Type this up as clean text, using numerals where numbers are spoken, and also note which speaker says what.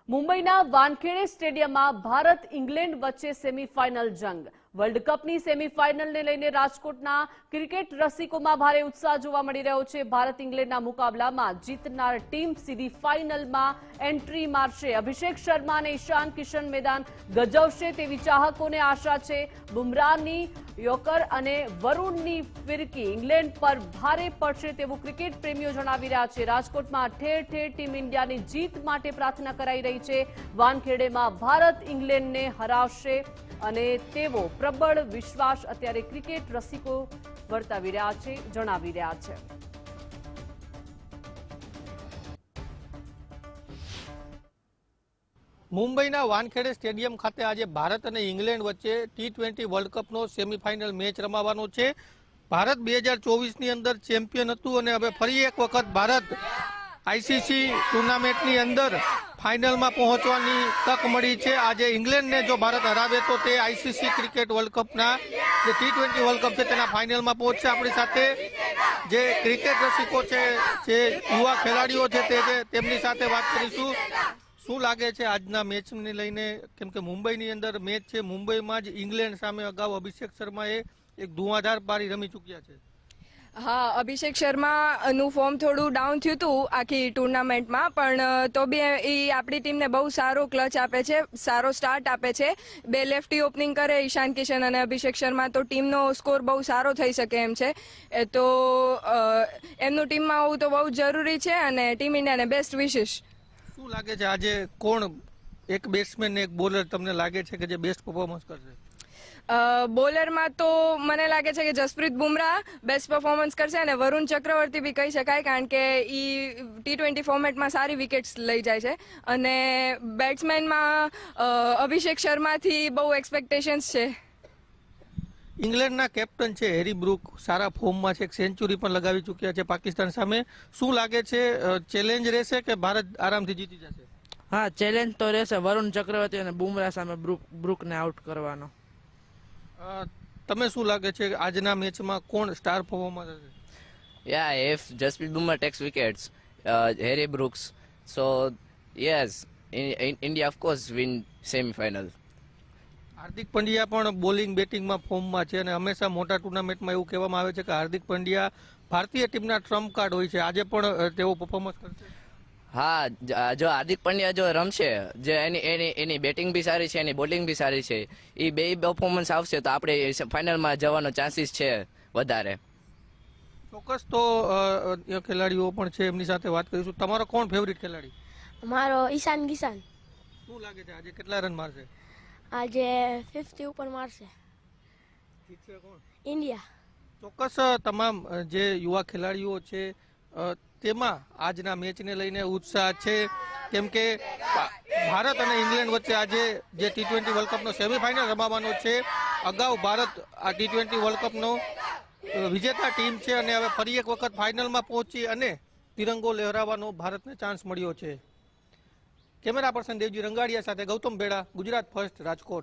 Speaker 1: મુંબઈના વાનખેડે સ્ટેડિયમમાં ભારત ઇંગ્લેન્ડ વચ્ચે સેમીફાઇનલ જંગ. વર્લ્ડ કપની સેમીફાઇનલને લઈને રાજકોટના ક્રિકેટ રસિકોમાં ભારે ઉત્સાહ જોવા મળી રહ્યો છે. ભારત ઇંગ્લેન્ડના મુકાબલામાં જીતનાર ટીમ સીધી ફાઇનલમાં એન્ટ્રી મારશે. અભિષેક શર્મા અને ઈશાન કિશન મેદાન ગજવશે તેવી ચાહકોને આશા છે. બુમરાહની યોર્કર અને વરુણની ફિરકી ઇંગ્લેન્ડ પર ભારે પડશે તેવું ક્રિકેટ પ્રેમીઓ જણાવી રહ્યા છે. રાજકોટમાં ઠેર ઠેર ટીમ ઇન્ડિયાની જીત માટે પ્રાર્થના કરાઈ રહી છે. વાનખેડેમાં ભારત ઇંગ્લેન્ડને હરાવશે અને તેવો પ્રબળ વિશ્વાસ અત્યારે ક્રિકેટ રસિકો વર્તાવી રહ્યા છે, જણાવી રહ્યા છે.
Speaker 2: મુંબઈના વાનખેડે સ્ટેડિયમ ખાતે આજે ભારત અને ઇંગ્લેન્ડ વચ્ચે T20 વર્લ્ડ કપનો સેમીફાઇનલ મેચ રમાવાનો છે. ભારત 2024ની અંદર ચેમ્પિયન હતું અને હવે ફરી એક વખત ભારત આઈસીસી ટુર્નામેન્ટની અંદર ફાઇનલમાં પહોંચવાની તક મળી છે. આજે ઇંગ્લેન્ડને જો ભારત હરાવે તો તે આઈસીસી ક્રિકેટ વર્લ્ડ કપના જે T20 વર્લ્ડ કપ છે તેના ફાઇનલમાં પહોંચશે. આપણી સાથે જે ક્રિકેટ રસિકો છે, જે યુવા ખેલાડીઓ છે તેમની સાથે વાત કરીશું. શું લાગે છે આજના મેચને લઈને? કેમ કે મુંબઈની અંદર મેચ છે, મુંબઈમાં જ ઇંગ્લેન્ડ સામે અગાઉ અભિષેક શર્માએ એક ધુઆધાર પારી રમી ચૂક્યા છે.
Speaker 3: હા, અભિષેક શર્માનું ફોર્મ થોડું ડાઉન થયું હતું આખી ટુર્નામેન્ટમાં, પણ તો બી એ આપણી ટીમને બહુ સારો ક્લચ આપે છે, સારો સ્ટાર્ટ આપે છે. બે લેફ્ટી ઓપનિંગ કરે ઈશાન કિશન અને અભિષેક શર્મા, તો ટીમનો સ્કોર બહુ સારો થઈ શકે એમ છે. તો એમનું ટીમમાં આવવું તો બહુ જરૂરી છે અને ટીમ ઇન્ડિયાને બેસ્ટ વિશેષ.
Speaker 2: શું લાગે છે આજે કોણ એક બેટ્સમેન એક બોલર તમને લાગે છે કે જે બેસ્ટ પરફોર્મન્સ કરશે?
Speaker 3: બોલરમાં તો મને લાગે છે કે જસપ્રીત બુમરાહ બેસ્ટ પરફોર્મન્સ કરશે અને વરુણ ચક્રવર્તી બી કહી શકાય, કારણ કે એ T20 ફોર્મેટમાં સારી વિકેટ્સ લઈ જાય છે. અને બેટ્સમેનમાં અભિષેક શર્માથી બહુ એક્સપેક્ટેશન્સ છે.
Speaker 2: ઇંગ્લેન્ડના કેપ્ટન છે હેરી બ્રુક, સારા ફોર્મમાં છે, એક સેન્ચુરી પણ લગાવી ચૂક્યા છે પાકિસ્તાન સામે. શું લાગે છે ચેલેન્જ રહેશે કે ભારત આરામથી જીતી જશે?
Speaker 4: હા, ચેલેન્જ તો રહેશે વરુણ ચક્રવર્તી અને બુમરાહ સામે બ્રુકને આઉટ કરવાનો.
Speaker 2: તમે શું લાગે છે આજના મેચમાં કોણ સ્ટાર પરફોર્મર હશે?
Speaker 5: Yeah, if Jasprit Bumrah takes wickets, Harry Brooks. So yes, India of course win semi-final.
Speaker 2: Hardik Pandya પણ બોલિંગ બેટિંગમાં ફોર્મમાં છે અને હંમેશા મોટા ટુર્નામેન્ટમાં એવું કહેવામાં આવે છે કે હાર્દિક પંડ્યા ભારતીય ટીમના ટ્રમ્પ કાર્ડ હોય છે. આજે પણ તેઓ પરફોર્મન્સ કરશે.
Speaker 5: હા, જો હાર્દિક પંડ્યા જો રમશે, જે એની બેટિંગ બી સારી છે, એની બોલિંગ બી સારી છે, એ બે પરફોર્મન્સ આવશે તો આપણે ફાઇનલમાં જવાનો ચાન્સીસ છે વધારે.
Speaker 2: ચોક્કસ. તો ખેલાડીઓ પણ છે, એમની સાથે વાત કરીશું. તમારો કોણ ફેવરિટ ખેલાડી?
Speaker 6: મારો ઈશાન કિશન.
Speaker 2: શું લાગે છે આજે કેટલા રન મારશે?
Speaker 6: આજે 50 ઉપર મારશે.
Speaker 2: જીતશે કોણ?
Speaker 6: ઇન્ડિયા.
Speaker 2: ચોક્કસ. તમામ જે યુવા ખેલાડીઓ છે તેમાં આજના મેચને લઈને ઉત્સાહ છે, કેમ કે ભારત અને ઇંગ્લેન્ડ વચ્ચે આજે જે T20 વર્લ્ડ કપનો સેમીફાઇનલ રમાવાનો છે. અગાઉ ભારત આ T20 વર્લ્ડ કપનો વિજેતા ટીમ છે અને હવે ફરી એક વખત ફાઇનલમાં પહોંચી અને તિરંગો લહેરાવવાનો ભારતને ચાન્સ મળ્યો છે. કેમેરા પર્સન દેવજી રંગાડિયા સાથે ગૌતમ ભેડા, ગુજરાત ફર્સ્ટ, રાજકોટ.